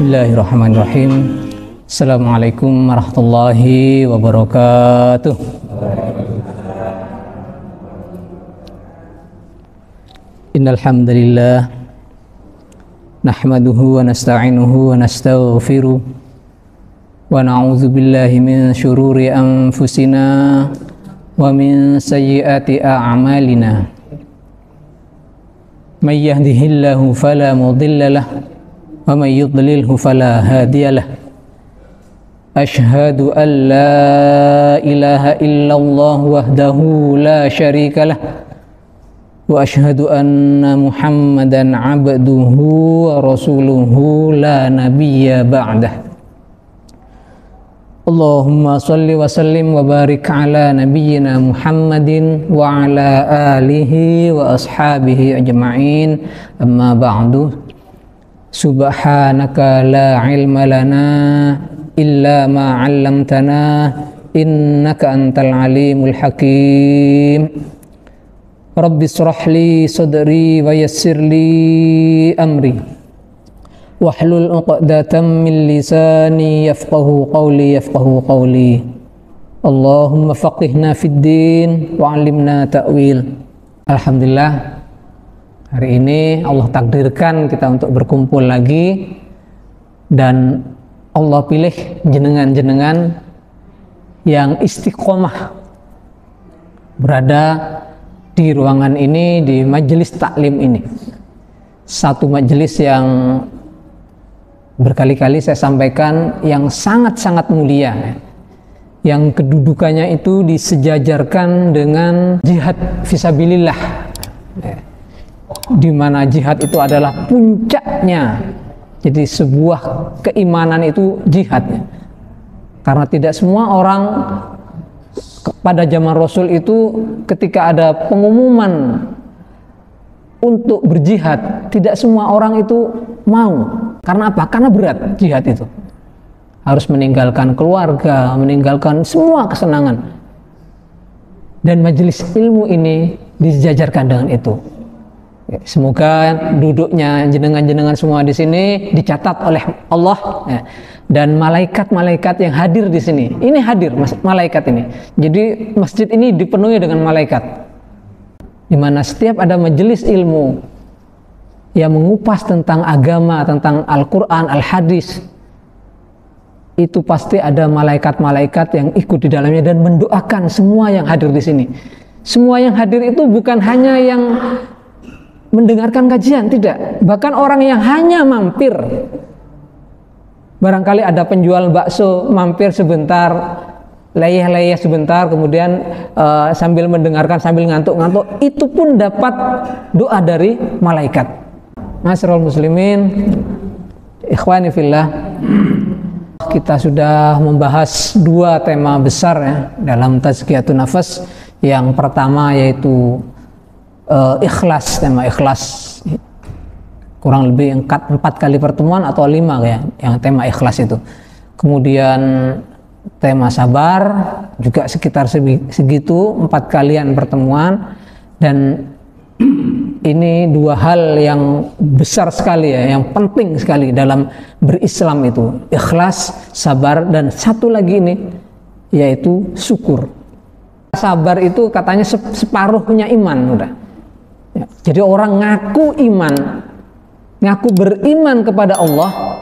Bismillahirrahmanirrahim. Assalamualaikum warahmatullahi wabarakatuh. Innal hamdalillah nahmaduhu wa nasta'inuhu wa nastaghfiruh wa na'udzu billahi min syururi anfusina wa min sayyiati a'malina. May yahdihillahu fala mudilla lahu wa may yudlilhu fala hadiya lahu. Asyhadu an la ilaha illallah wahdahu la syarika lah wa asyhadu anna Muhammadan abduhu wa rasuluhu la nabiyya ba'dah. Allahumma salli wa sallim wa barik ala nabiyyina Muhammadin wa ala alihi wa ashabihi ajma'in. Amma ba'du. Subhanaka la ilma lana illa ma 'allamtana innaka antal alimul hakim. Rabbi shrah li sadri wa yassir li amri wahlul 'uqdatam min lisani yafqahu qawli. Allahumma faqihna fid din wa 'allimna ta'wil. Alhamdulillah, hari ini Allah takdirkan kita untuk berkumpul lagi dan Allah pilih jenengan-jenengan yang istiqomah berada di ruangan ini, di majelis taklim ini. Satu majelis yang berkali-kali saya sampaikan yang sangat-sangat mulia, yang kedudukannya itu disejajarkan dengan jihad fisabilillah, di mana jihad itu adalah puncaknya. Jadi sebuah keimanan itu jihadnya, karena tidak semua orang pada zaman Rasul itu ketika ada pengumuman untuk berjihad, tidak semua orang itu mau. Karena apa? Karena berat jihad itu, harus meninggalkan keluarga, meninggalkan semua kesenangan, dan majelis ilmu ini disejajarkan dengan itu. Semoga duduknya jenengan-jenengan semua di sini dicatat oleh Allah, ya, dan malaikat-malaikat yang hadir di sini. Ini hadir malaikat ini. Jadi masjid ini dipenuhi dengan malaikat, di mana setiap ada majelis ilmu yang mengupas tentang agama, tentang Al-Quran, Al-Hadis, itu pasti ada malaikat-malaikat yang ikut di dalamnya dan mendoakan semua yang hadir di sini. Semua yang hadir itu bukan hanya yang mendengarkan kajian, tidak. Bahkan orang yang hanya mampir, barangkali ada penjual bakso mampir sebentar, leyeh-leyeh sebentar, kemudian sambil mendengarkan, sambil ngantuk-ngantuk, itu pun dapat doa dari malaikat. Ma'asyiral muslimin, ikhwani fillah, kita sudah membahas dua tema besar ya dalam tazkiyatun nafas. Yang pertama yaitu ikhlas, tema ikhlas, kurang lebih 4 kali pertemuan atau 5 ya, yang tema ikhlas itu. Kemudian tema sabar juga sekitar segitu, 4 kalian pertemuan. Dan ini dua hal yang besar sekali ya, yang penting sekali dalam berislam itu, ikhlas, sabar, dan satu lagi ini yaitu syukur. Sabar itu katanya separuhnya iman udah. Ya, jadi orang ngaku iman, ngaku beriman kepada Allah,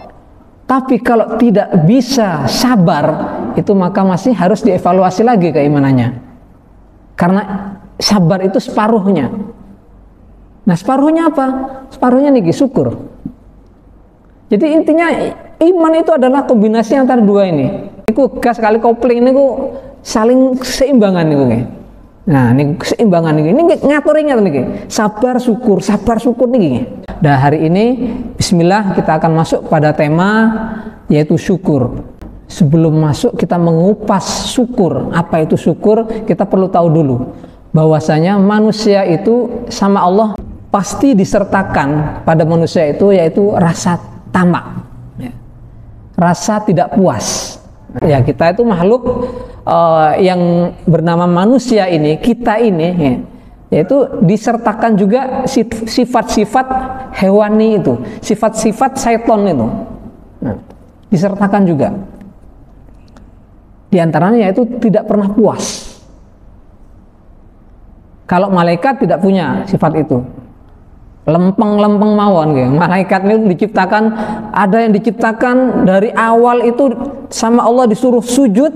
tapi kalau tidak bisa sabar, itu maka masih harus dievaluasi lagi keimanannya. Karena sabar itu separuhnya. Nah, separuhnya apa? Separuhnya nih syukur. Jadi intinya iman itu adalah kombinasi antara dua ini. Iku gas kali kopling ini ku saling seimbangan nih. Nah, ini keseimbangan ini ngatur nih, sabar syukur nih. Dan hari ini bismillah kita akan masuk pada tema yaitu syukur. Sebelum masuk kita mengupas syukur, apa itu syukur, kita perlu tahu dulu bahwasanya manusia itu sama Allah pasti disertakan pada manusia itu yaitu rasa tamak, rasa tidak puas. Ya, kita itu makhluk yang bernama manusia ini, kita ini ya, yaitu disertakan juga sifat-sifat hewani itu, sifat-sifat syaiton itu. Nah, disertakan juga. Di antaranya yaitu tidak pernah puas. Kalau malaikat tidak punya sifat itu, lempeng-lempeng mawon gitu. Malaikat itu diciptakan, ada yang diciptakan dari awal itu sama Allah disuruh sujud,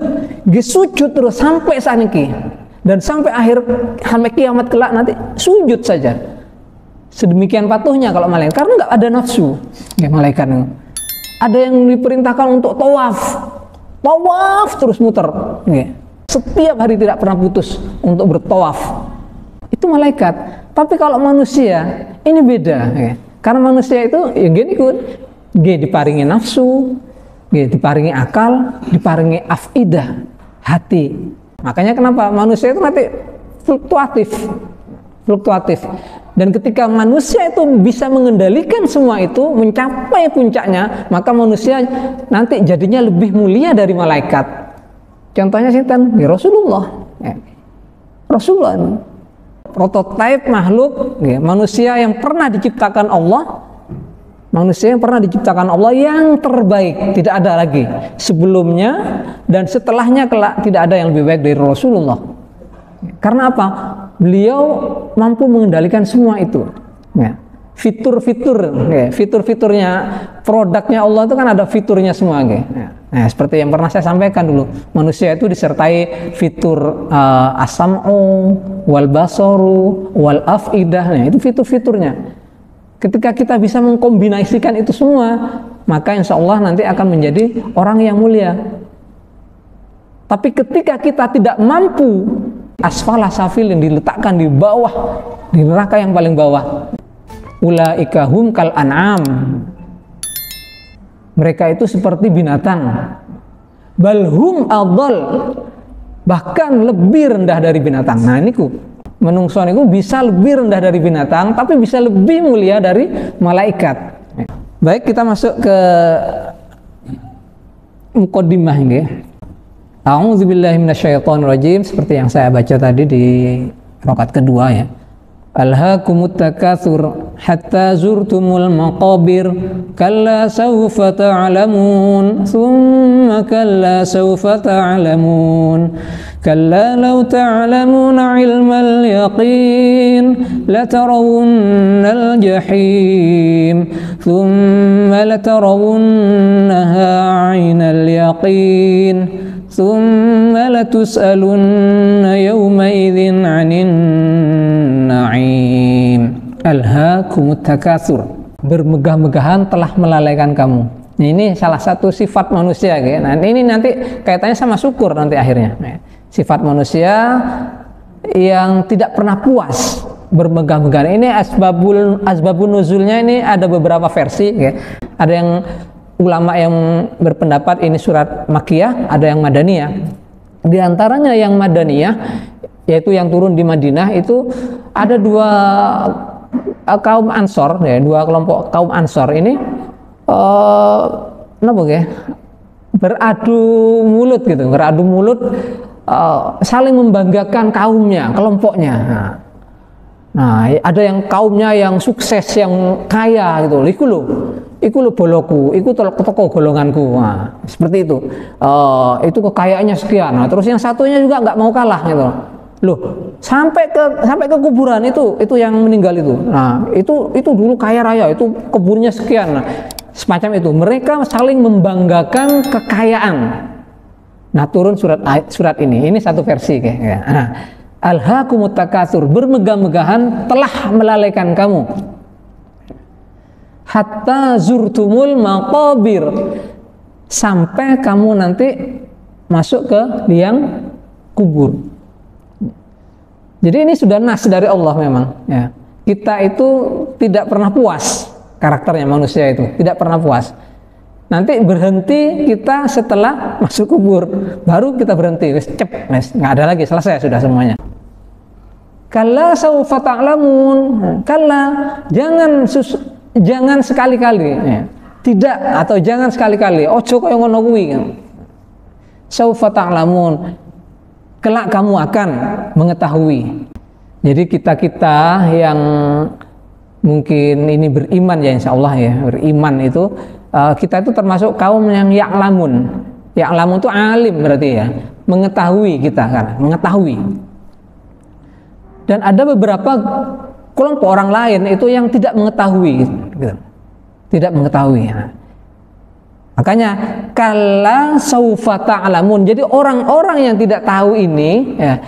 sujud terus sampai saat ini, dan sampai akhir, sampai kiamat kelak nanti sujud saja. Sedemikian patuhnya kalau malaikat, karena nggak ada nafsu ya malaikat itu. Ada yang diperintahkan untuk tawaf terus muter ya. Setiap hari tidak pernah putus untuk bertawaf, itu malaikat. Tapi kalau manusia ini beda ya. Karena manusia itu ya gini ikut diparingi nafsu, diparingi akal, diparingi afidah, hati. Makanya kenapa manusia itu nanti fluktuatif. Dan ketika manusia itu bisa mengendalikan semua itu, mencapai puncaknya, maka manusia nanti jadinya lebih mulia dari malaikat. Contohnya sinten? Ya Rasulullah. Ya. Rasulullah ini prototipe makhluk ya, manusia yang pernah diciptakan Allah, manusia yang pernah diciptakan Allah yang terbaik, tidak ada lagi sebelumnya dan setelahnya kelak tidak ada yang lebih baik dari Rasulullah. Karena apa? Beliau mampu mengendalikan semua itu ya. Fitur-fiturnya produknya Allah itu kan ada fiturnya semua ya. Nah, seperti yang pernah saya sampaikan dulu, manusia itu disertai fitur as-sam'u wal basaru wal afidah. Nah, itu fitur-fiturnya. Ketika kita bisa mengkombinasikan itu semua, maka insya Allah nanti akan menjadi orang yang mulia. Tapi ketika kita tidak mampu, asfalah safilin, diletakkan di bawah, di neraka yang paling bawah. Ulaika hum kal an'am, mereka itu seperti binatang. Balhum adhal, bahkan lebih rendah dari binatang. Nah niku menungso niku bisa lebih rendah dari binatang, tapi bisa lebih mulia dari malaikat. Baik, kita masuk ke muqaddimah nggih. A'udzubillahi minasyaitonirrajim, seperti yang saya baca tadi di rakaat kedua ya. Alhaakumut takatsur hatta zurtumul maqabir kalla sawfa ta'lamun thumma kalla sawfa ta'lamun kalla law ta'lamuna 'ilmal yaqin latarawunnal jahim thumma latarawunnaha 'ainal yaqin thumma latus'alunna yawma'idzin 'anin na'im. Alhaakumut takatsur, bermegah-megahan telah melalaikan kamu. Nah, ini salah satu sifat manusia ya. Nah, ini nanti kaitannya sama syukur nanti akhirnya. Nah, sifat manusia yang tidak pernah puas, bermegah-megahan. Ini asbabun nuzulnya ini ada beberapa versi ya. Ada yang ulama yang berpendapat ini surat Makkiyah, ada yang Madaniyah. Di antaranya yang Madaniyah, yaitu yang turun di Madinah, itu ada dua kaum Ansor ya, dua kelompok kaum Ansor ini beradu mulut saling membanggakan kaumnya, kelompoknya. Nah, ada yang kaumnya yang sukses, yang kaya gitu, iku lo boloku, iku toko golonganku. Nah, seperti itu. Itu kekayaannya sekian. Nah, terus yang satunya juga nggak mau kalah gitu. Loh, sampai ke kuburan itu yang meninggal itu. Nah, itu dulu kaya raya, itu kuburnya sekian. Nah, semacam itu. Mereka saling membanggakan kekayaan. Nah, turun surat ini. Ini satu versi kayak. Nah, alhaakumut takatsur, bermegah-megahan telah melalaikan kamu. Hatta zurtumul maqabir, sampai kamu nanti masuk ke liang kubur. Jadi ini sudah nas dari Allah memang ya. Kita itu tidak pernah puas, karakternya manusia itu tidak pernah puas. Nanti berhenti kita setelah masuk kubur, baru kita berhenti, nggak ada lagi, selesai sudah semuanya. Kalla sawfa ta'lamun, kalla, jangan sekali-kali ya. Tidak, atau jangan sekali-kali, ojo koyo ngono kuwi. Sawfa ta'lamun, kelak kamu akan mengetahui. Jadi kita yang mungkin ini beriman ya, insya Allah ya, beriman itu kita itu termasuk kaum yang ya'lamun. Ya'lamun itu alim berarti ya, mengetahui kita kan, mengetahui. Dan ada beberapa kelompok orang lain itu yang tidak mengetahui, gitu. Tidak mengetahui. Nah, makanya kalla saufa ta'lamun. Jadi orang-orang yang tidak tahu ini, ya,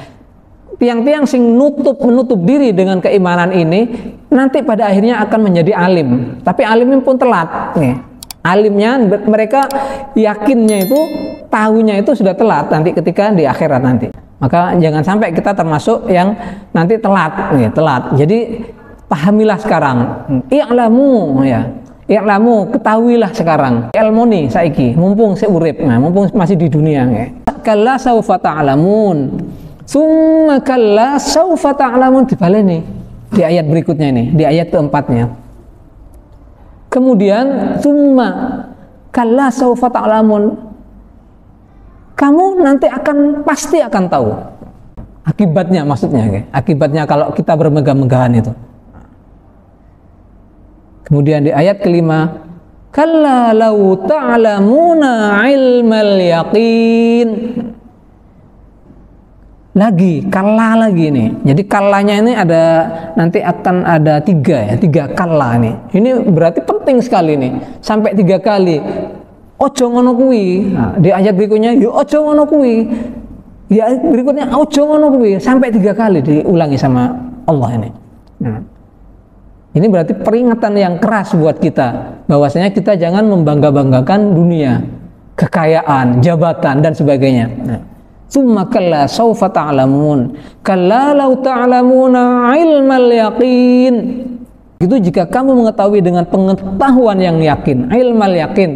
tiang-tiang sing menutup diri dengan keimanan ini, nanti pada akhirnya akan menjadi alim. Tapi alimnya pun telat. Nih. Alimnya mereka yakinnya itu, tahunya itu sudah telat nanti ketika di akhirat nanti. Maka jangan sampai kita termasuk yang nanti telat, nih, telat. Jadi pahamilah sekarang. I'lamu ya. I'lamu, ketahuilah sekarang. Ilmoni saiki, mumpung seurip, nah, mumpung masih di dunia ya. Kalla saufa ta'lamun. Summa kalla saufa ta'lamun, dibaleni di ayat berikutnya ini, di ayat keempatnya. Kemudian summa kalla saufa ta'lamun, kamu nanti pasti akan tahu akibatnya, maksudnya ya. Akibatnya kalau kita bermegah-megahan itu. Kemudian di ayat kelima, kalla law ta'lamuna ilmal yaqin. Lagi, kalla lagi nih. Jadi kallanya ini ada, nanti akan ada tiga kalla nih. Ini berarti penting sekali nih, sampai 3 kali. Ojo ngono kuwi. Nah, di ayat berikutnya, yo ojo ngono kuwi. Di ayat berikutnya, ojo ngono kuwi. Sampai 3 kali diulangi sama Allah ini. Nah, ini berarti peringatan yang keras buat kita, bahwasanya kita jangan membangga-banggakan dunia, kekayaan, jabatan dan sebagainya. Nah, summa kalla saufa ta'lamun kalla law ta'lamuna ilmal yaqin. Itu jika kamu mengetahui dengan pengetahuan yang yakin, ilmal yakin.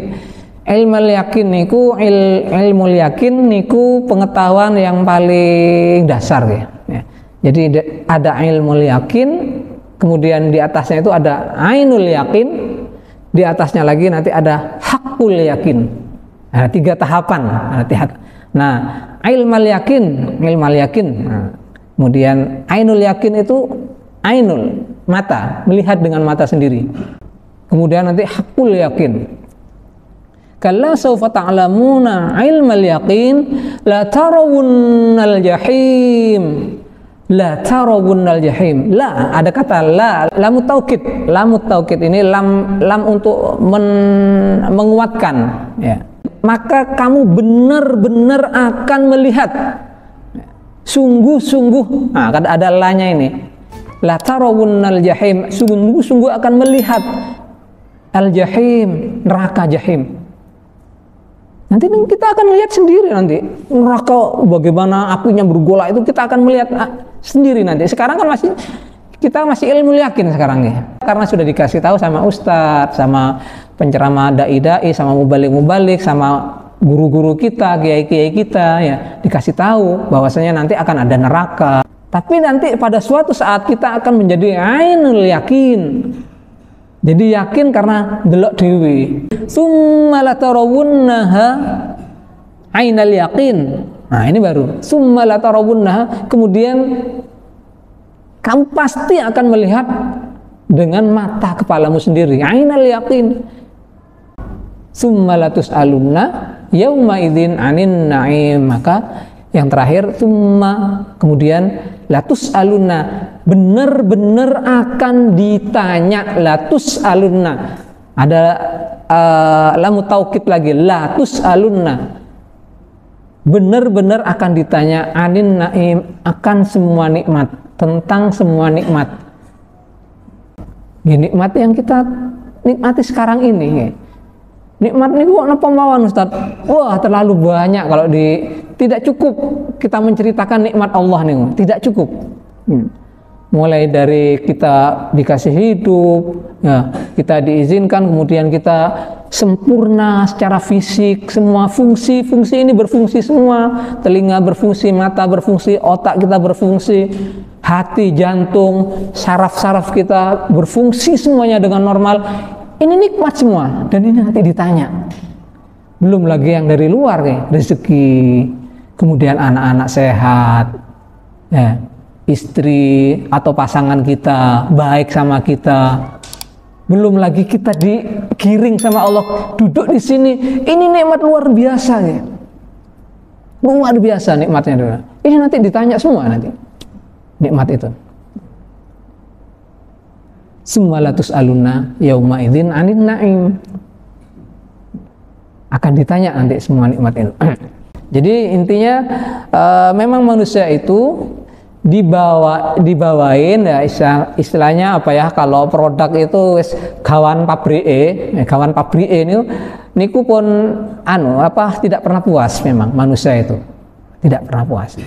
Ilmal yakin niku ilmul yakin niku pengetahuan yang paling dasar ya. Jadi ada ilmul yakin, kemudian di atasnya itu ada ainul yakin, di atasnya lagi nanti ada hakul yakin. Nah, 3 tahapan. Nah, ilmal yakin. Nah, kemudian ainul yakin itu ainul, mata, melihat dengan mata sendiri. Kemudian nanti hakul yakin. Kalla saufa ta'lamuna ilmal yaqin la tarawunnal jahim. La tarawunnal jahim. La, ada kata la, lamut taukid. Lamut taukid ini lam untuk menguatkan ya. Maka kamu benar-benar akan melihat, sungguh-sungguh. Nah, ada lanya ini. La tarawunnal jahim, sungguh-sungguh akan melihat al-jahim, neraka jahim. Nanti kita akan melihat sendiri nanti neraka bagaimana apinya bergolak, itu kita akan melihat sendiri nanti. Sekarang kan kita masih ilmu yakin sekarang ya, karena sudah dikasih tahu sama ustadz, sama penceramah dai-dai, sama mubalik-mubalik, sama guru-guru kita, kiai-kiai kita ya, dikasih tahu bahwasanya nanti akan ada neraka. Tapi nanti pada suatu saat kita akan menjadi ainul yakin. Jadi yakin karena delok dewi. Summa la tarawunnaha ainal yakin. Nah, ini baru. Summa la tarawunnaha, kemudian kamu pasti akan melihat dengan mata kepalamu sendiri. Ainal yakin. Summa la tus'alunna yauma idzin 'anin na'im. Maka yang terakhir summa, kemudian latus aluna, benar-benar akan ditanya. Latus aluna, ada lamu taukid lagi, latus aluna, benar-benar akan ditanya anin naim, akan semua nikmat, tentang semua nikmat. Ini nikmat yang kita nikmati sekarang ini. Nikmat ini kok napa mawon Ustaz? Wah, terlalu banyak. Kalau tidak cukup kita menceritakan nikmat Allah nih, tidak cukup. Mulai dari kita dikasih hidup, ya, kita diizinkan, kemudian kita sempurna secara fisik, semua fungsi-fungsi ini berfungsi semua, telinga berfungsi, mata berfungsi, otak kita berfungsi, hati, jantung, saraf-saraf kita berfungsi semuanya dengan normal. Ini nikmat semua, dan ini nanti ditanya. Belum lagi yang dari luar nih, rezeki, kemudian anak-anak sehat, ya, istri atau pasangan kita baik sama kita, Belum lagi kita digiring sama Allah duduk di sini. Ini nikmat luar biasa ya. Luar biasa nikmatnya dulu. Ini nanti ditanya semua nanti nikmat itu. Summa latus'aluna yauma idzin 'anin na'im. Akan ditanya nanti semua nikmat itu. Jadi intinya memang manusia itu dibawain ya istilahnya apa ya, kalau produk itu kawan pabrik ini niku pun tidak pernah puas. Memang manusia itu tidak pernah puas.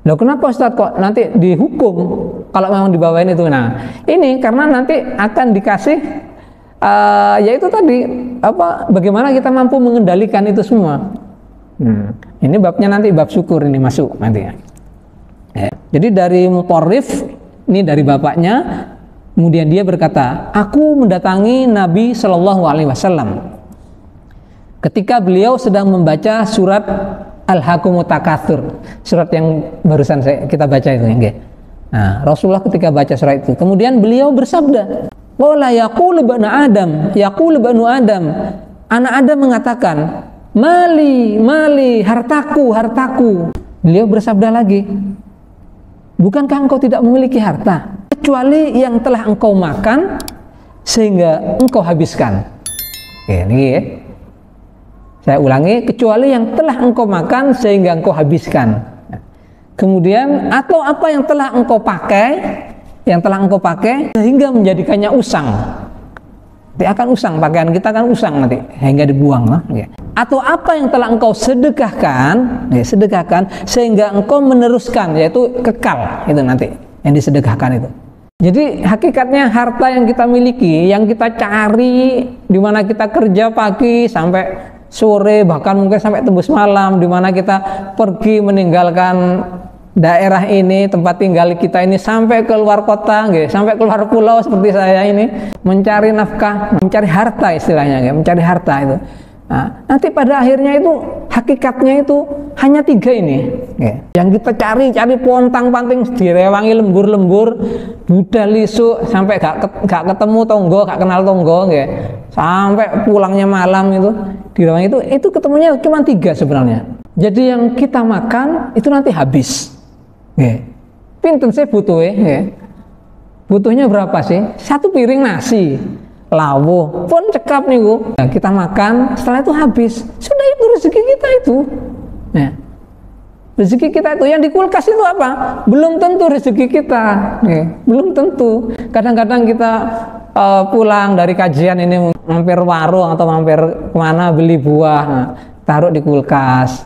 Loh, kenapa Ustadz kok nanti dihukum kalau memang dibawain itu? Nah, ini karena nanti akan dikasih yaitu tadi bagaimana kita mampu mengendalikan itu semua. Ini babnya nanti bab syukur ini masuk nanti ya. Jadi dari Mutarrif ini dari bapaknya, kemudian dia berkata, aku mendatangi Nabi Shallallahu Alaihi Wasallam ketika beliau sedang membaca surat Al-Hakumut Takatsur, surat yang barusan kita baca itu ya. Nah, Rasulullah ketika baca surat itu, kemudian beliau bersabda, qala yaqulu banu Adam, anak Adam mengatakan, mali, hartaku. Beliau bersabda lagi, bukankah engkau tidak memiliki harta kecuali yang telah engkau makan sehingga engkau habiskan? Oke, ini ya. Saya ulangi, kecuali yang telah engkau makan sehingga engkau habiskan. Kemudian atau apa yang telah engkau pakai sehingga menjadikannya usang. Nanti akan usang, pakaian kita akan usang nanti hingga dibuang lah. Ya. Atau apa yang telah engkau sedekahkan sehingga engkau meneruskan, yaitu kekal itu nanti yang disedekahkan itu. Jadi hakikatnya harta yang kita miliki, yang kita cari, di mana kita kerja pagi sampai sore, bahkan mungkin sampai tembus malam, di mana kita pergi meninggalkan daerah ini, tempat tinggal kita ini, sampai ke luar kota, sampai keluar pulau seperti saya ini, mencari nafkah, mencari harta istilahnya, mencari harta itu. Nah, nanti pada akhirnya itu hakikatnya itu hanya 3 ini, yang kita cari pontang-panting, direwangi lembur, budal isuk sampai gak ketemu tonggo, gak kenal tonggo, sampai pulangnya malam itu direwangi itu ketemunya cuma 3 sebenarnya. Jadi yang kita makan itu nanti habis. Pinten saya butuhnya berapa sih? 1 piring nasi lawuh pun cekap niku. Nah, kita makan, setelah itu habis. Sudah, itu rezeki kita itu. Rezeki kita itu yang di kulkas itu apa? Belum tentu rezeki kita. Belum tentu. Kadang-kadang kita pulang dari kajian ini mampir warung atau mampir kemana beli buah, taruh di kulkas.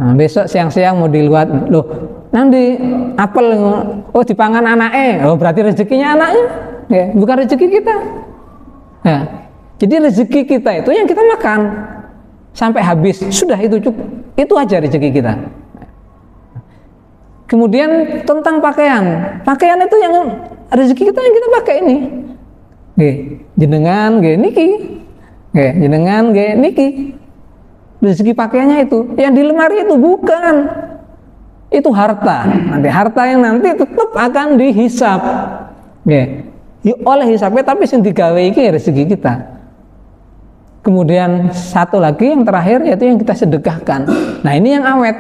Nah, besok siang-siang mau diluat, loh nanti apel, oh dipangan anaknya, oh berarti rezekinya anaknya, bukan rezeki kita. Jadi rezeki kita itu yang kita makan sampai habis, sudah itu cukup, itu aja rezeki kita. Kemudian tentang pakaian itu yang rezeki kita yang kita pakai ini, jenengan niki. Rezeki pakaiannya itu, yang di lemari itu bukan, itu harta. Nanti harta yang nanti tetap akan dihisap, oleh hisapnya, tapi yang digawe iki rezeki kita. Kemudian satu lagi yang terakhir yaitu yang kita sedekahkan. Nah ini yang awet,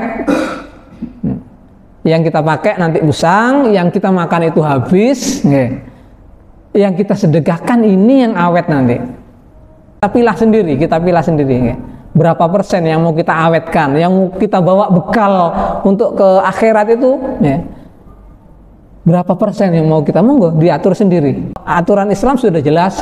yang kita pakai nanti usang, yang kita makan itu habis, yang kita sedekahkan ini yang awet nanti. Kita pilah sendiri. Berapa persen yang mau kita awetkan, yang mau kita bawa bekal untuk ke akhirat itu, berapa persen yang mau kita, monggo diatur sendiri. Aturan Islam sudah jelas,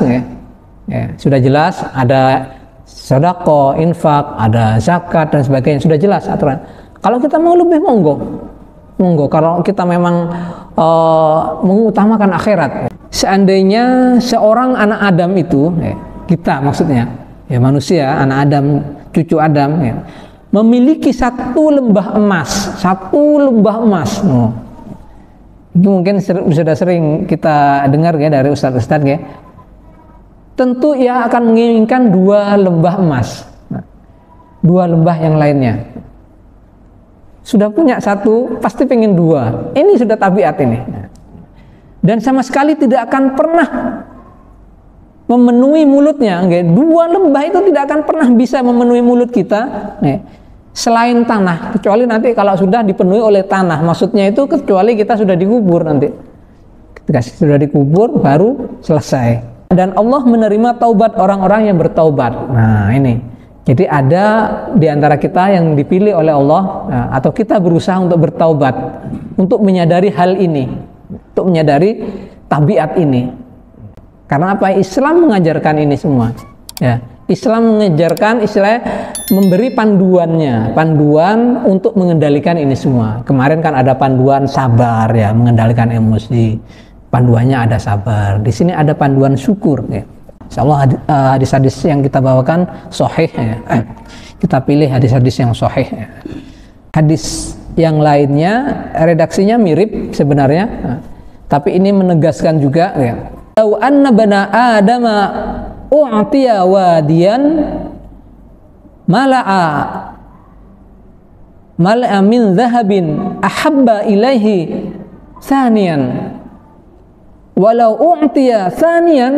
sudah jelas, ada sedekah, infak, ada zakat dan sebagainya, sudah jelas aturan. Kalau kita mau lebih, monggo. Kalau kita memang mengutamakan akhirat. Seandainya seorang anak Adam itu, kita maksudnya, manusia, anak Adam, cucu Adam, memiliki 1 lembah emas, itu mungkin sudah sering kita dengar dari ustadz-ustadz, tentu ia akan menginginkan 2 lembah emas, 2 lembah yang lainnya. Sudah punya 1, pasti pengen 2. Ini sudah tabiat ini, dan sama sekali tidak akan pernah memenuhi mulutnya. Dua lembah itu tidak akan pernah bisa memenuhi mulut kita selain tanah, kecuali nanti kalau sudah dipenuhi oleh tanah. Maksudnya itu kecuali kita sudah dikubur nanti. Ketika sudah dikubur baru selesai. Dan Allah menerima taubat orang-orang yang bertaubat. Nah ini, jadi ada di antara kita yang dipilih oleh Allah, atau kita berusaha untuk bertaubat, untuk menyadari hal ini, untuk menyadari tabiat ini. Karena apa? Islam mengajarkan ini semua. Ya, Islam mengajarkan istilah memberi panduan untuk mengendalikan ini semua. Kemarin kan ada panduan sabar ya, mengendalikan emosi. Panduannya ada sabar. Di sini ada panduan syukur ya. Insyaallah hadis-hadis yang kita bawakan sahih ya. Kita pilih hadis-hadis yang sahih ya. Hadis yang lainnya redaksinya mirip sebenarnya, tapi ini menegaskan juga ya. Lau anna bana adama u'tiya wadiyan mala'a min dhahabin ahabba ilaihi thaniyan walau u'tiya thaniyan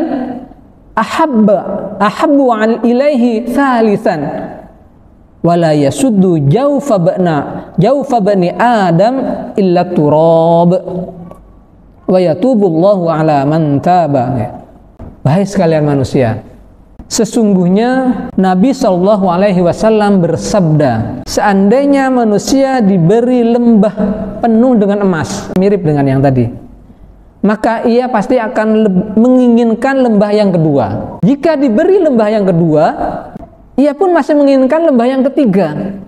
ahabbu ilaihi thalithan wala yasuddu jawfa bani adam illa turab wa yatubullahu ala man taba. Wahai sekalian manusia, sesungguhnya Nabi SAW bersabda, seandainya manusia diberi lembah penuh dengan emas, mirip dengan yang tadi, maka ia pasti akan menginginkan lembah yang kedua. Jika diberi lembah yang kedua, ia pun masih menginginkan lembah yang ketiga.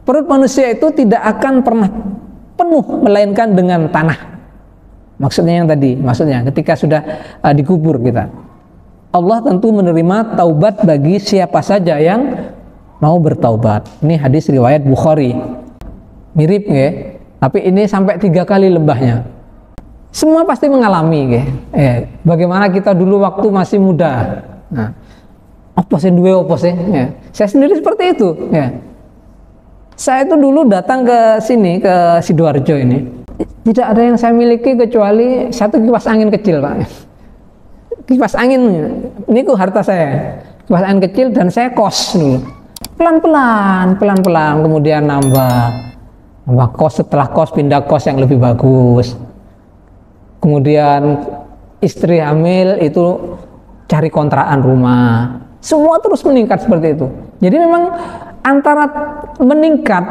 Perut manusia itu tidak akan pernah penuh, melainkan dengan tanah. Maksudnya yang tadi, maksudnya ketika sudah dikubur kita, Allah tentu menerima taubat bagi siapa saja yang mau bertaubat. Ini hadis riwayat Bukhari. Mirip ya, tapi ini sampai 3 kali lembahnya. Semua pasti mengalami ya. Bagaimana kita dulu waktu masih muda. Nah, apa sih ya. Saya sendiri seperti itu ya. Saya itu dulu datang ke sini, ke Sidoarjo ini. Tidak ada yang saya miliki kecuali satu kipas angin kecil, Pak. Kipas angin, ini harta saya. Kipas angin kecil dan saya kos dulu. Pelan-pelan, kemudian nambah kos, setelah kos pindah kos yang lebih bagus. Kemudian istri hamil itu cari kontrakan rumah. Semua terus meningkat seperti itu. Jadi memang antara meningkat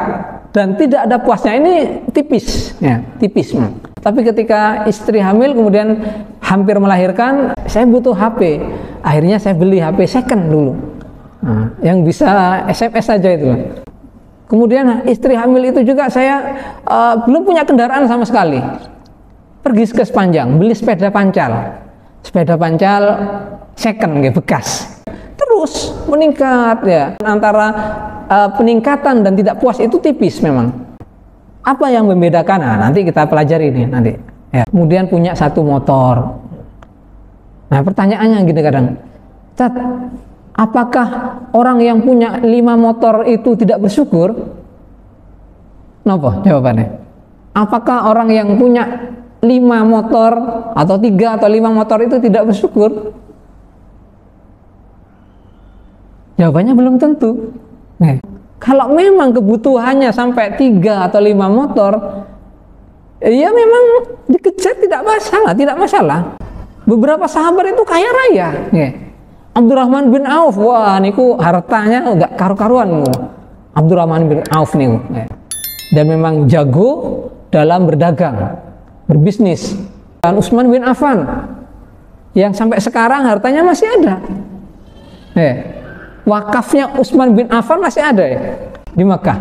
dan tidak ada puasnya ini tipis ya, tipis. Tapi ketika istri hamil kemudian hampir melahirkan, saya butuh HP. Akhirnya saya beli HP second dulu. Yang bisa SMS saja itu. Kemudian istri hamil itu juga saya belum punya kendaraan sama sekali. Pergi ke Sepanjang, beli sepeda pancal. Sepeda pancal second bekas. Terus meningkat ya. Antara peningkatan dan tidak puas itu tipis memang. Apa yang membedakan? Nah, nanti kita pelajari ini nanti. Ya. Kemudian punya satu motor. Nah, pertanyaannya gini kadang, Tat, apakah orang yang punya 5 motor itu tidak bersyukur? Kenapa jawabannya? Apakah orang yang punya 5 motor atau 3 atau 5 motor itu tidak bersyukur? Jawabannya belum tentu. Kalau memang kebutuhannya sampai 3 atau 5 motor, ya memang dikejar tidak masalah. Beberapa sahabat itu kaya raya. Abdurrahman bin Auf, wah niku hartanya enggak karu-karuan. Abdurrahman bin Auf niku. Dan memang jago dalam berdagang, berbisnis. Dan Utsman bin Affan yang sampai sekarang hartanya masih ada. Wakafnya Utsman bin Affan masih ada ya di Makkah.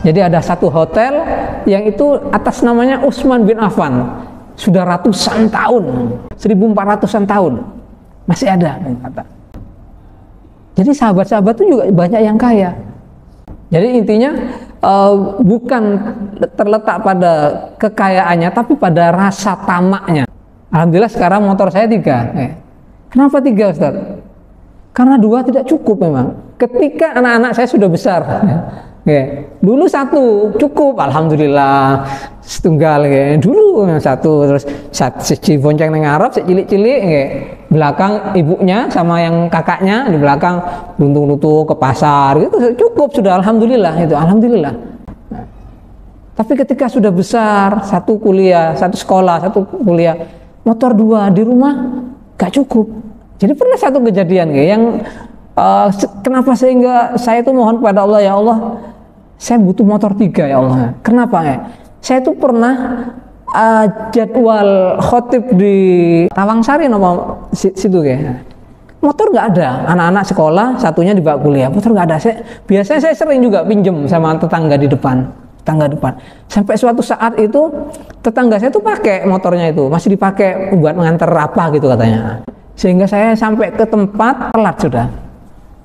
Jadi ada satu hotel yang itu atas namanya Utsman bin Affan. Sudah ratusan tahun, 1400-an tahun masih ada. Jadi sahabat-sahabat itu juga banyak yang kaya. Jadi intinya bukan terletak pada kekayaannya, tapi pada rasa tamaknya. Alhamdulillah sekarang motor saya 3. Kenapa 3, Ustaz? Karena 2 tidak cukup memang. Ketika anak-anak saya sudah besar, Ya. Dulu satu cukup, alhamdulillah setunggal ya. Dulu satu, terus si bonceng nang ngarep, si cilik-cilik ya. Belakang ibunya sama yang kakaknya di belakang luntung-luntung ke pasar gitu, cukup sudah, alhamdulillah itu, alhamdulillah. Nah, tapi ketika sudah besar, satu kuliah, satu sekolah, satu kuliah, motor dua di rumah gak cukup. Jadi pernah satu kejadian ya, yang kenapa sehingga saya itu mohon kepada Allah, ya Allah, saya butuh motor 3 ya Allah. Kenapa ya? Saya itu pernah jadwal khotib di Tawangsari nomor situ ya. Motor nggak ada, anak-anak sekolah, satunya dibawa kuliah, motor nggak ada. Biasanya saya sering juga pinjem sama tetangga di depan, tetangga depan. Sampai suatu saat itu tetangga saya tuh pakai motornya itu, masih dipakai buat mengantar apa gitu katanya. Sehingga saya sampai ke tempat telat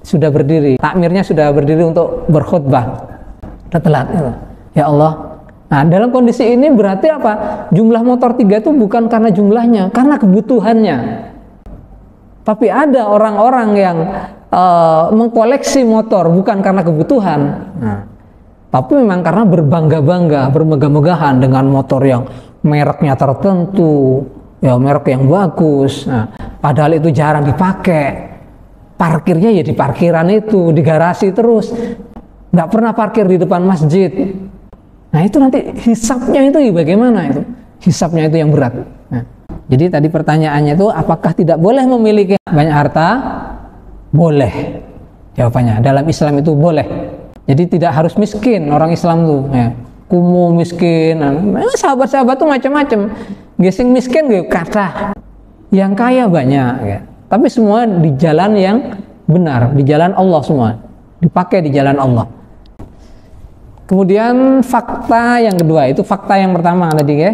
sudah berdiri, takmirnya sudah berdiri untuk berkhutbah. Udah telat gitu. Ya Allah. Nah, dalam kondisi ini berarti apa? Jumlah motor 3 itu bukan karena jumlahnya, karena kebutuhannya. Tapi ada orang-orang yang mengkoleksi motor bukan karena kebutuhan. Nah, tapi memang karena berbangga-bangga, bermegah-megahan dengan motor yang mereknya tertentu, ya merek yang bagus. Nah, padahal itu jarang dipakai. Parkirnya ya di parkiran itu, di garasi terus. Nggak pernah parkir di depan masjid. Nah itu nanti hisapnya itu bagaimana itu? Hisapnya itu yang berat. Nah, jadi tadi pertanyaannya itu apakah tidak boleh memiliki banyak harta? Boleh. Jawabannya dalam Islam itu boleh. Jadi tidak harus miskin orang Islam tuh. Ya. Kumuh miskin. Sahabat-sahabat tuh macam-macam. Gesing miskin gitu kata. Yang kaya banyak. Ya. Tapi semua di jalan yang benar, di jalan Allah semua. Dipakai di jalan Allah. Kemudian fakta yang kedua, itu fakta yang pertama tadi ya,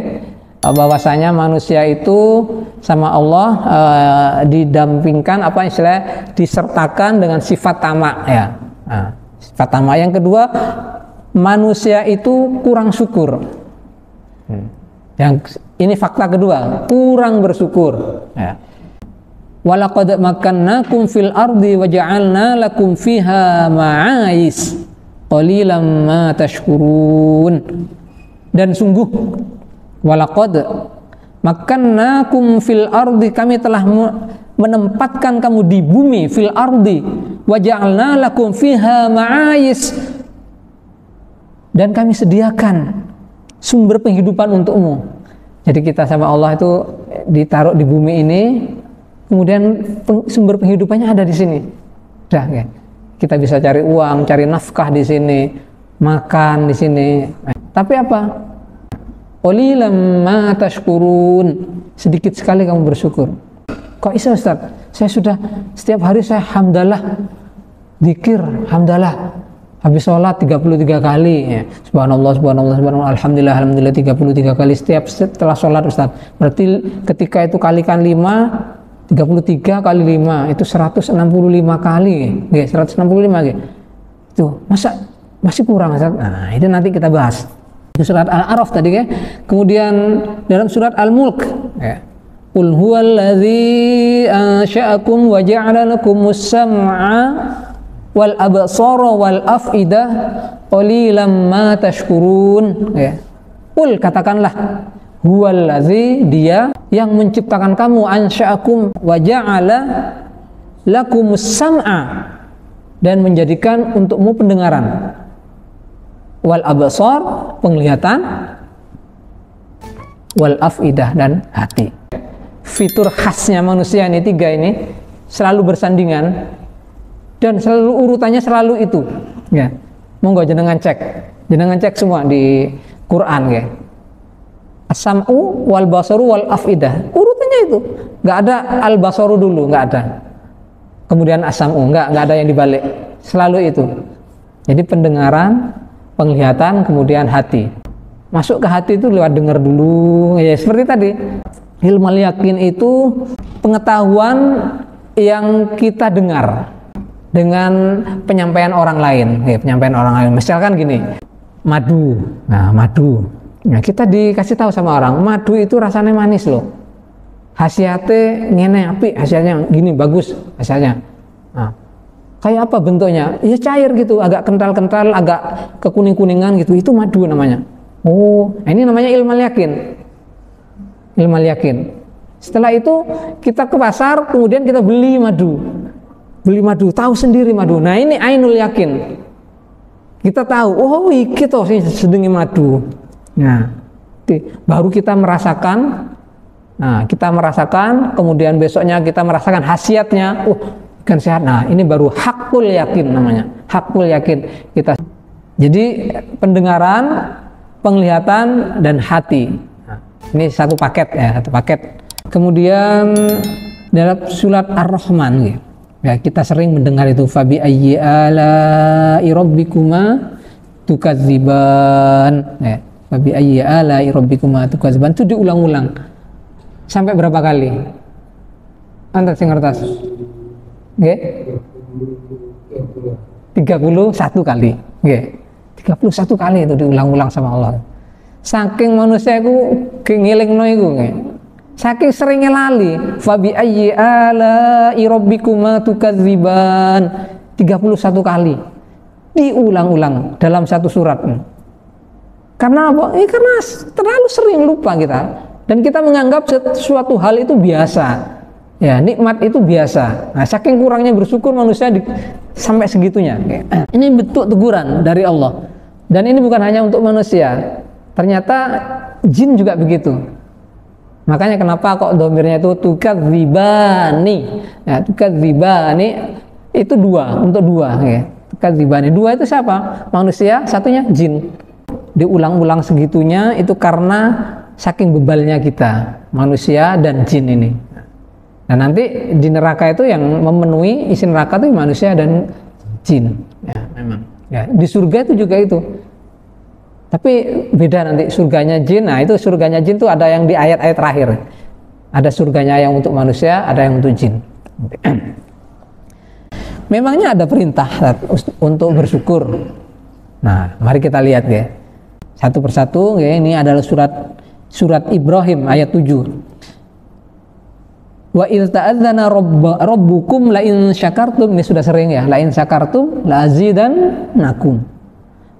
bahwasanya manusia itu sama Allah didampingkan, apa istilah, disertakan dengan sifat tamak ya. Nah, sifat tamak. Yang kedua, manusia itu kurang syukur. Yang ini fakta kedua, kurang bersyukur ya. Walaqad makkannakum fil ardi wa ja'alna lakum fiha ma'ais qalilan ma tashkurun. Dan sungguh walaqad makkannakum fil ardi, kami telah menempatkan kamu di bumi, fil ardi wa ja'alna lakum fiha ma'ais, dan kami sediakan sumber penghidupan untukmu. Jadi kita sama Allah itu ditaruh di bumi ini, kemudian sumber penghidupannya ada di sini. Udah ya. Kita bisa cari uang, cari nafkah di sini, makan di sini. Tapi apa? Qalilan ma tashkurun. Sedikit sekali kamu bersyukur. Kok bisa Ustaz? Saya sudah setiap hari saya hamdalah, zikir, hamdalah. Habis sholat 33 kali ya. Subhanallah, subhanallah, subhanallah, alhamdulillah, alhamdulillah 33 kali setelah sholat Ustaz. Berarti ketika itu kalikan 5, 33 kali 5 itu 165 kali ya, 165 gitu. Tuh, masa masih kurang Ustaz? Nah, itu nanti kita bahas. Itu surat Al-A'raf tadi ya. Kemudian dalam surat Al-Mulk ya. Qul huwallazi ansha'akum wa ja'ala lakumus sam'a wal absara wal af'idah qalilan ma tashkurun ya. Qul, katakanlah, huwallazi, dia yang menciptakan kamu, ansha'akum wa ja'ala lakumus sam'a, dan menjadikan untukmu pendengaran, wal absar, penglihatan, wal afidah, dan hati. Fitur khasnya manusia ini tiga ini selalu bersandingan dan selalu urutannya selalu itu ya. Monggo jenengan cek semua di Quran ya. As-sam'u wal basaru wal afidah, urutannya itu nggak ada al-basaru dulu, nggak ada, kemudian as-sam'u, nggak ada yang dibalik, selalu itu. Jadi pendengaran, penglihatan, kemudian hati. Masuk ke hati itu lewat dengar dulu ya, seperti tadi. Ilmu yakin itu pengetahuan yang kita dengar dengan penyampaian orang lain ya, penyampaian orang lain. Misalkan gini, madu. Nah, madu. Nah, kita dikasih tahu sama orang, madu itu rasanya manis loh. Khasiatnya ngene apik, khasiatnya gini bagus khasiatnya. Nah, Kayak apa bentuknya? Ya cair gitu, agak kental-kental, agak kekuning-kuningan gitu. Itu madu namanya. Oh, ini namanya ilmal yakin. Ilmal yakin. Setelah itu kita ke pasar, kemudian kita beli madu. Beli madu, tahu sendiri madu. Nah, ini ainul yakin. Kita tahu, oh iki toh sedengi madu. Nah, baru kita merasakan. Nah, kita merasakan, kemudian besoknya kita merasakan khasiatnya. Oh, ikan sehat. Nah, ini baru hakul yakin namanya. Hakul yakin kita. Jadi pendengaran, penglihatan dan hati. Nah, ini satu paket ya, satu paket. Kemudian dalam surat Ar-Rahman ya. Ya, kita sering mendengar itu fabi ayyi ala'i rabbikuma tukadziban. Ya, fabi ayyi ala'i rabbikuma tukadziban itu diulang-ulang. Sampai berapa kali? Anda sing ngertos? Nggih. 31 kali. Nggih. 31 kali itu diulang-ulang sama Allah. Saking manusia iku ngelingno iku nggih. Saking seringnya lali, fabi ayyi ala'i rabbikuma tukadziban 31 kali diulang-ulang dalam satu surat. Karena apa? Karena terlalu sering lupa kita dan kita menganggap suatu hal itu biasa. Ya, nikmat itu biasa. Nah, saking kurangnya bersyukur manusia sampai segitunya. Ini bentuk teguran dari Allah. Dan ini bukan hanya untuk manusia. Ternyata jin juga begitu. Makanya kenapa kok domirnya itu tukadzibani. Ya, tukadzibani itu dua, untuk dua ya. Tukadzibani, dua itu siapa? Manusia, satunya jin. Diulang-ulang segitunya itu karena saking bebalnya kita, manusia dan jin ini. Nah, nanti di neraka itu yang memenuhi isi neraka itu manusia dan jin. Ya, memang. Ya, di surga itu juga itu. Tapi beda nanti surganya jin. Nah, itu surganya jin tuh ada yang di ayat-ayat terakhir. Ada surganya yang untuk manusia, ada yang untuk jin. Memangnya ada perintah untuk bersyukur. Nah, mari kita lihat ya. Satu persatu ya, ini adalah surat Ibrahim ayat 7. Wa idz ta'adzana rabbukum la in syakartum, ini sudah sering ya. La in syakartum la azidannakum.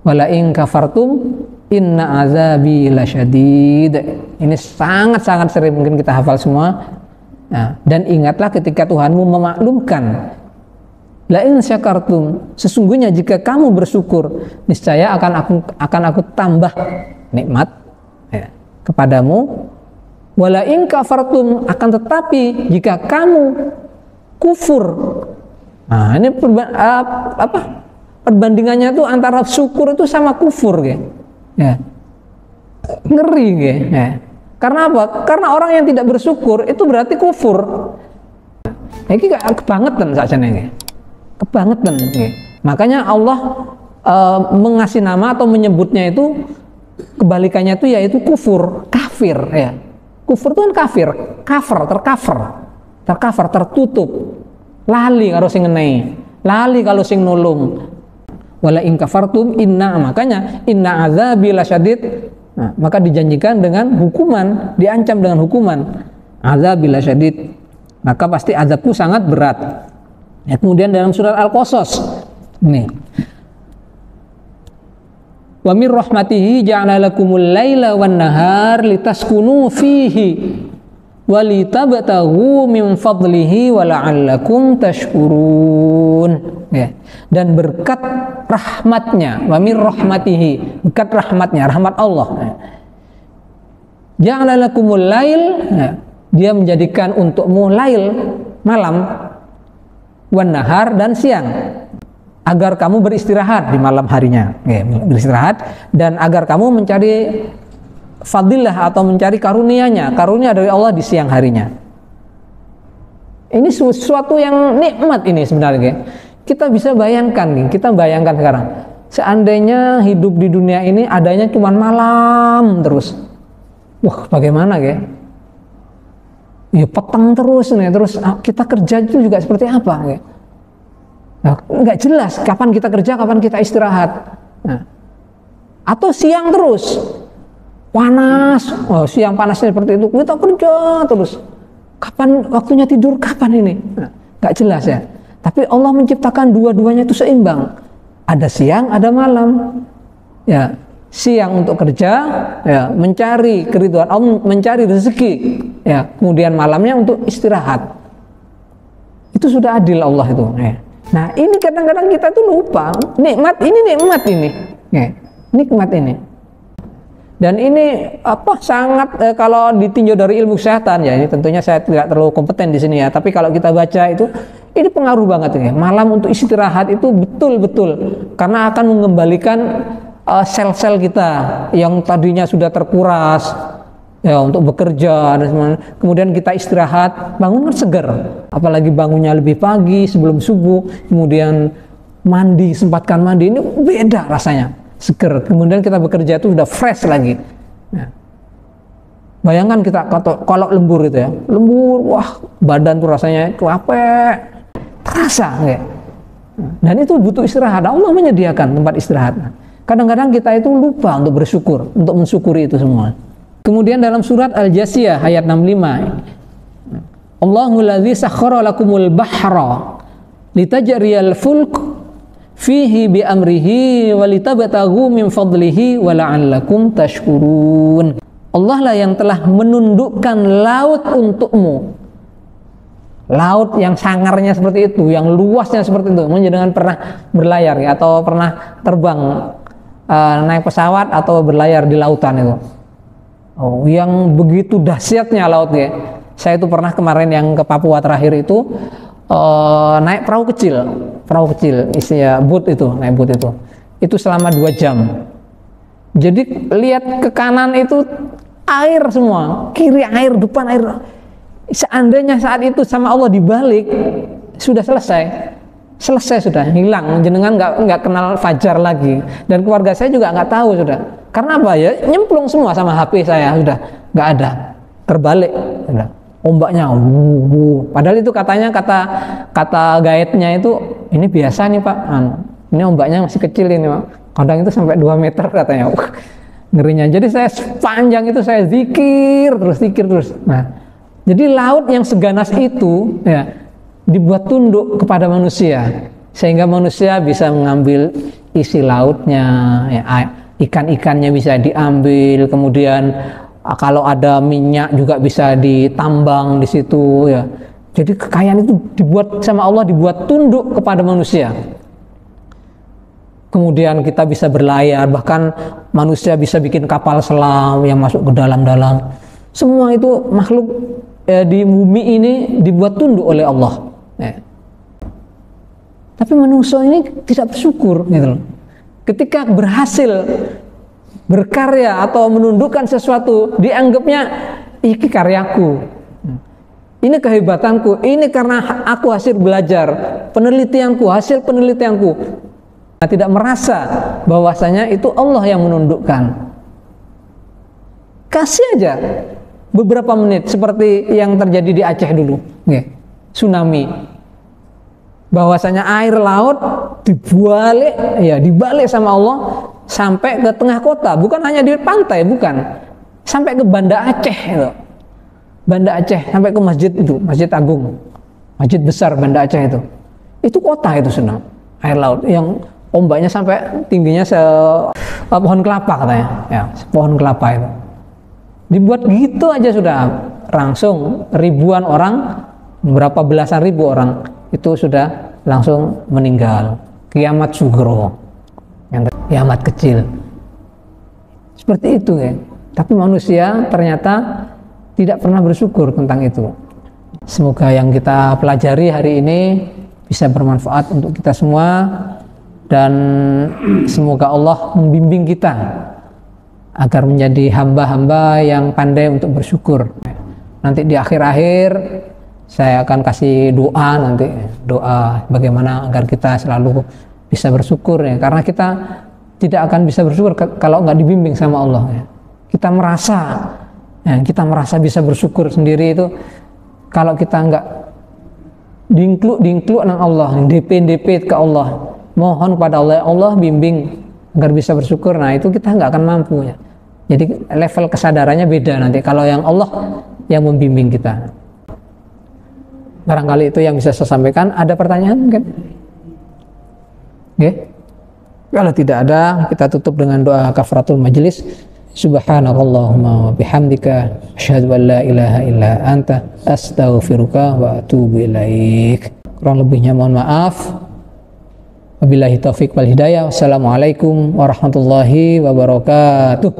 Wala in kafartum inna azabi lasyadid. Ini sangat-sangat sering mungkin kita hafal semua. Nah, dan ingatlah ketika Tuhanmu memaklumkan, la in syakartum, sesungguhnya jika kamu bersyukur, niscaya akan aku tambah nikmat ya, kepadamu. Wala in kafartum, akan tetapi jika kamu kufur. Nah, ini perbandingannya tuh antara syukur itu sama kufur ya. Ngeri ya. Karena apa? Karena orang yang tidak bersyukur itu berarti kufur. Ini kebangetan sakjane nggih. Kebangetan nggih. Makanya Allah mengasih nama atau menyebutnya itu kebalikannya itu yaitu kufur, kafir ya. Kufur itu kan kafir, tercover, tertutup. Lali karo sing ngenehi, lali kalau sing nulung. Wala in kafartum makanya inna azabi lasyadid. Nah, maka dijanjikan dengan hukuman, diancam dengan hukuman. Azabi lasyadid. Maka pasti azabku sangat berat. Ya, kemudian dalam surat Al-Qasas ini. Wa min rahmatihi ja'ala lakumul laila wan nahar litaskunu fihi wa litabtaghu min fadlihi wa la'allakum tashkurun. Ya. Dan berkat rahmatnya, wa min rahmatihi, berkat rahmatnya, rahmat Allah. Ja'ala lakumul lail, ya. Dia menjadikan untukmu lail, malam, wan nahar, dan siang, agar kamu beristirahat di malam harinya, ya, beristirahat, dan agar kamu mencari fadilah atau mencari karunia dari Allah di siang harinya. Ini sesuatu yang nikmat ini sebenarnya. Kita bisa bayangkan, kita bayangkan sekarang, seandainya hidup di dunia ini adanya cuma malam terus, wah bagaimana ya? Ya petang terus nih, terus kita kerja itu juga seperti apa ya? Nah, nggak jelas kapan kita kerja, kapan kita istirahat. Nah, atau siang terus panas, siang panasnya seperti itu, kita kerja terus. Kapan waktunya tidur, kapan ini? Nah, nggak jelas ya. Tapi Allah menciptakan dua-duanya itu seimbang. Ada siang, ada malam. Ya, siang untuk kerja, ya, mencari keridhaan Allah, mencari rezeki. Ya, kemudian malamnya untuk istirahat. Itu sudah adil Allah itu. Ya. Nah, ini kadang-kadang kita tuh lupa. Nikmat ini. Ya, nikmat ini. Dan ini sangat kalau ditinjau dari ilmu kesehatan, ya, ini tentunya saya tidak terlalu kompeten di sini ya, tapi kalau kita baca itu ini pengaruh banget ya. Malam untuk istirahat itu betul-betul karena akan mengembalikan sel-sel kita yang tadinya sudah terkuras ya untuk bekerja dan semua. Kemudian kita istirahat, bangun kan segar. Apalagi bangunnya lebih pagi sebelum subuh, kemudian mandi, sempatkan mandi, ini beda rasanya. Seger. Kemudian kita bekerja itu sudah fresh lagi. Ya. Bayangkan kita kalau lembur itu ya, lembur, wah badan tuh rasanya capek, terasa ya. Dan itu butuh istirahat. Allah menyediakan tempat istirahat. Kadang-kadang kita itu lupa untuk bersyukur, untuk mensyukuri itu semua. Kemudian dalam surat Al-Jasiyah ayat 65, Allahul ladzi sakhkhara lakumul bahra litajriyal fulk fihi bi amrihi walitabtaghu min fadlihi wa la'allakum tashkurun. Allah lah yang telah menundukkan laut untukmu. Laut yang sangarnya seperti itu, yang luasnya seperti itu. Mungkin jangan pernah berlayar ya, atau pernah terbang naik pesawat atau berlayar di lautan itu. Oh, yang begitu dahsyatnya lautnya. Saya itu pernah kemarin yang ke Papua terakhir itu naik perahu kecil isinya boot itu, naik boot itu selama 2 jam. Jadi lihat ke kanan itu air semua, kiri air, depan air. Seandainya saat itu sama Allah dibalik, sudah selesai sudah, hilang, jenengan nggak kenal fajar lagi, dan keluarga saya juga nggak tahu sudah. Karena apa ya, nyemplung semua sama HP saya, sudah nggak ada, terbalik sudah. Ombaknya, padahal itu katanya kata guide-nya itu ini biasa nih Pak, ini ombaknya masih kecil ini Pak, kadang itu sampai 2 meter katanya. Ngerinya. Jadi saya sepanjang itu saya zikir terus. Nah, jadi laut yang seganas itu ya dibuat tunduk kepada manusia, sehingga manusia bisa mengambil isi lautnya, ya, ikan-ikannya bisa diambil, kemudian kalau ada minyak juga bisa ditambang di situ ya. Jadi kekayaan itu dibuat sama Allah, dibuat tunduk kepada manusia. Kemudian kita bisa berlayar, bahkan manusia bisa bikin kapal selam yang masuk ke dalam-dalam. Semua itu makhluk di bumi ini dibuat tunduk oleh Allah. Ya. Tapi manusia ini tidak bersyukur gitu loh. Ketika berhasil berkarya atau menundukkan sesuatu, dianggapnya ini karyaku, ini kehebatanku, ini karena aku hasil belajar, hasil penelitianku. Nah, tidak merasa bahwasanya itu Allah yang menundukkan. Kasih aja beberapa menit seperti yang terjadi di Aceh dulu, tsunami. Bahwasanya air laut dibalik sama Allah sampai ke tengah kota, bukan hanya di pantai, bukan, sampai ke Banda Aceh itu. Banda Aceh sampai ke masjid itu, Masjid Agung, masjid besar Banda Aceh itu. Itu kota itu senang. Air laut yang ombaknya sampai tingginya pohon kelapa katanya, ya, pohon kelapa itu. Dibuat gitu aja sudah langsung ribuan orang, berapa belasan ribu orang itu sudah langsung meninggal. Kiamat sugro. Yang kiamat kecil seperti itu ya. Tapi manusia ternyata tidak pernah bersyukur tentang itu. Semoga yang kita pelajari hari ini bisa bermanfaat untuk kita semua, dan semoga Allah membimbing kita agar menjadi hamba-hamba yang pandai untuk bersyukur. Nanti di akhir-akhir saya akan kasih doa bagaimana agar kita selalu bisa bersyukur ya, karena kita tidak akan bisa bersyukur kalau nggak dibimbing sama Allah ya. Kita merasa bisa bersyukur sendiri itu kalau kita nggak diinkluk dengan Allah, DP ke Allah, mohon kepada Allah bimbing agar bisa bersyukur. Nah itu kita nggak akan mampu ya. Jadi level kesadarannya beda nanti kalau yang Allah yang membimbing kita. Barangkali itu yang bisa saya sampaikan. Ada pertanyaan mungkin? Oke. Kalau tidak ada, kita tutup dengan doa kafaratul majelis. Subhanakallahumma wa bihamdika asyhadu an la ilaha illa anta astaghfiruka wa atubu ilaik. Kurang lebihnya mohon maaf. Wabillahi taufik wal hidayah. Wassalamualaikum warahmatullahi wabarakatuh.